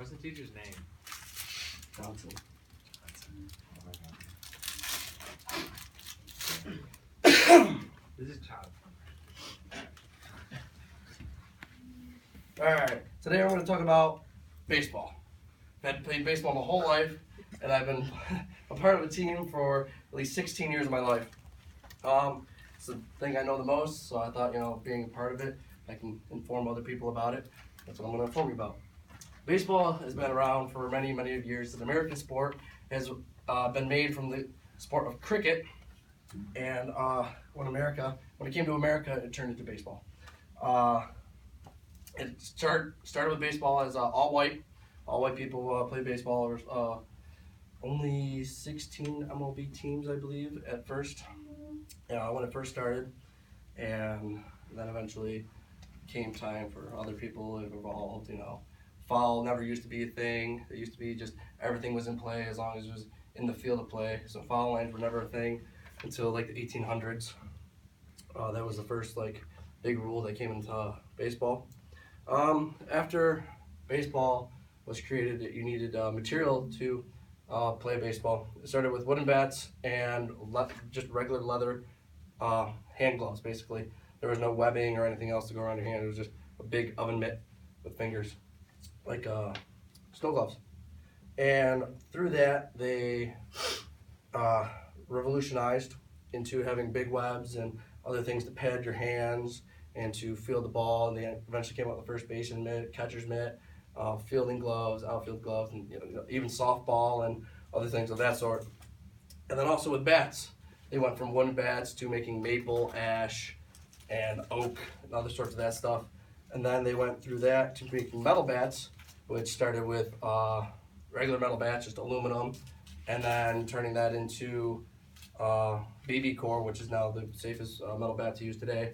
What's the teacher's name? Johnson. This is child. Alright, today we're going to talk about baseball. I've played baseball my whole life, and I've been a part of a team for at least 16 years of my life. It's the thing I know the most, so I thought, being a part of it, I can inform other people about it. That's what I'm going to inform you about. Baseball has been around for many, many years. It's an American sport. It has been made from the sport of cricket, and when it came to America, it turned into baseball. It started with baseball as all white. All white people play baseball. There was only 16 MLB teams, I believe, at first. When it first started, and then eventually came time for other people to get involved. Foul never used to be a thing. It used to be just everything was in play as long as it was in the field of play. So foul lines were never a thing until like the 1800s. That was the first big rule that came into baseball. After baseball was created, you needed material to play baseball. It started with wooden bats and just regular leather hand gloves, basically. There was no webbing or anything else to go around your hand. It was just a big oven mitt with fingers, like snow gloves. And through that, they revolutionized into having big webs and other things to pad your hands and to field the ball. And they eventually came out with the first baseman mitt, catcher's mitt, fielding gloves, outfield gloves, and even softball and other things of that sort. And then also with bats, they went from wooden bats to making maple, ash, and oak and other sorts of that stuff. And then they went through that to making metal bats, which started with regular metal bats, just aluminum, and then turning that into BB Core, which is now the safest metal bat to use today.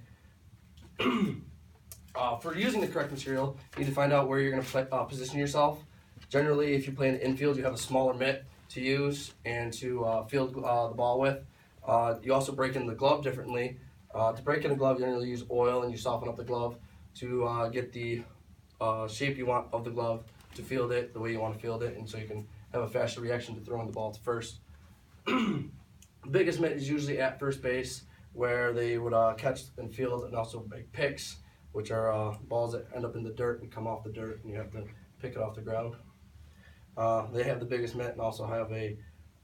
For using the correct material, you need to find out where you're going to position yourself. Generally, if you play in the infield, you have a smaller mitt to use and to field the ball with. You also break in the glove differently. To break in a glove, you generally use oil and you soften up the glove to get the shape you want of the glove to field it the way you want to field it, and so you can have a faster reaction to throwing the ball to first. The biggest mitt is usually at first base, where they would catch and field and also make picks, which are balls that end up in the dirt and come off the dirt, and you have to pick it off the ground. They have the biggest mitt and also have a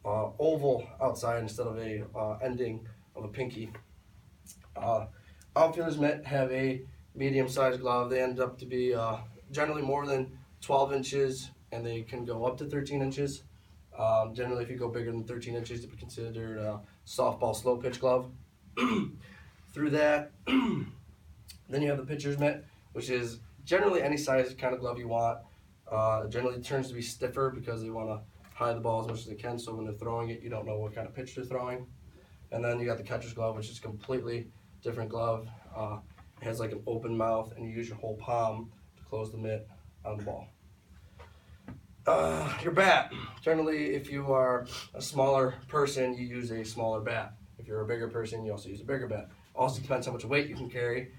oval outside instead of a ending of a pinky. Outfielders mitt have a medium-sized glove. They end up to be generally more than 12 inches, and they can go up to 13 inches. Generally, if you go bigger than 13 inches, it's considered a softball slow pitch glove. Through that, then you have the pitcher's mitt, which is generally any size kind of glove you want. Generally it turns to be stiffer because they want to hide the ball as much as they can, so when they're throwing it, you don't know what kind of pitch they're throwing. And then you got the catcher's glove, which is a completely different glove. It has like an open mouth, and you use your whole palm to close the mitt on the ball. Your bat. Generally, if you are a smaller person, you use a smaller bat. If you're a bigger person, you also use a bigger bat. Also depends how much weight you can carry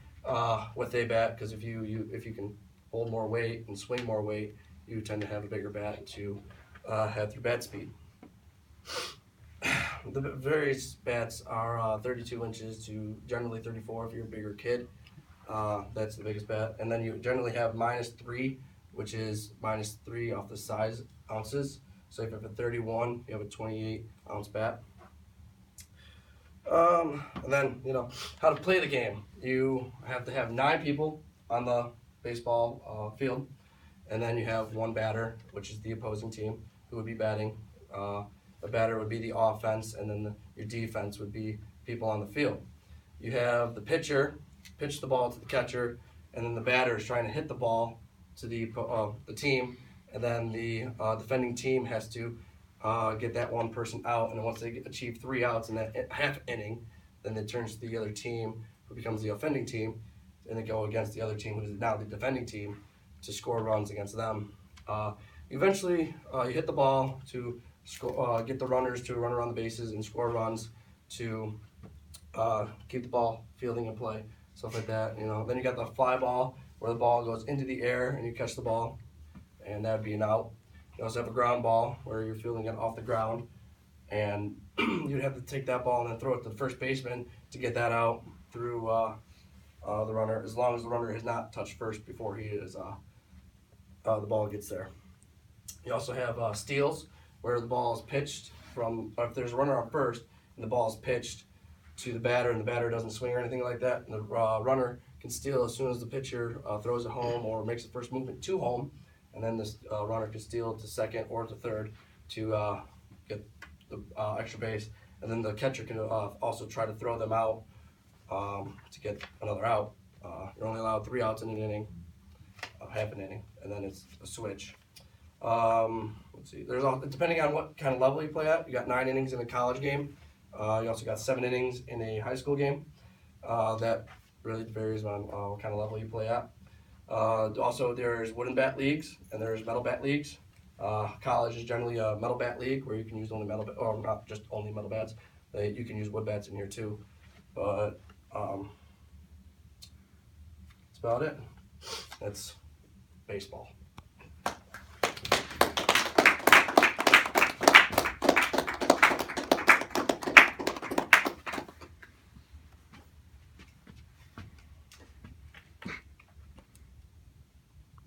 with a bat, because if you can hold more weight and swing more weight, you tend to have a bigger bat to have your bat speed. The various bats are 32 inches to generally 34 if you're a bigger kid. That's the biggest bat. And then you generally have -3, which is -3 off the size ounces. So if you have a 31, you have a 28-ounce bat. And then, how to play the game. You have to have 9 people on the baseball field, and then you have one batter, which is the opposing team, who would be batting. The batter would be the offense, and then your defense would be people on the field. You have the pitcher pitch the ball to the catcher, and then the batter is trying to hit the ball to the team, and then the defending team has to get that one person out, and then once they achieve 3 outs in that half inning, then it turns to the other team, who becomes the offending team, and they go against the other team, who is now the defending team, to score runs against them. Eventually, you hit the ball to get the runners to run around the bases and score runs to keep the ball fielding and play, stuff like that. Then you got the fly ball, where the ball goes into the air and you catch the ball. and that would be an out. You also have a ground ball where you're fielding it off the ground, and you'd have to take that ball and then throw it to the first baseman to get that out through the runner, as long as the runner has not touched first before he is the ball gets there. You also have steals, where the ball is pitched from, if there's a runner on first and the ball is pitched to the batter and the batter doesn't swing or anything like that, and the runner can steal as soon as the pitcher throws it home or makes the first movement to home, and then this runner can steal to second or to third to get the extra base, and then the catcher can also try to throw them out to get another out. You're only allowed 3 outs in an inning, half an inning, and then it's a switch. Let's see. Depending on what kind of level you play at, you got 9 innings in a college game. You also got 7 innings in a high school game. That really varies on what kind of level you play at. Also, there's wooden bat leagues and there's metal bat leagues. College is generally a metal bat league where you can use only metal, or not just only metal bats. You can use wood bats in here too. But that's about it. That's baseball.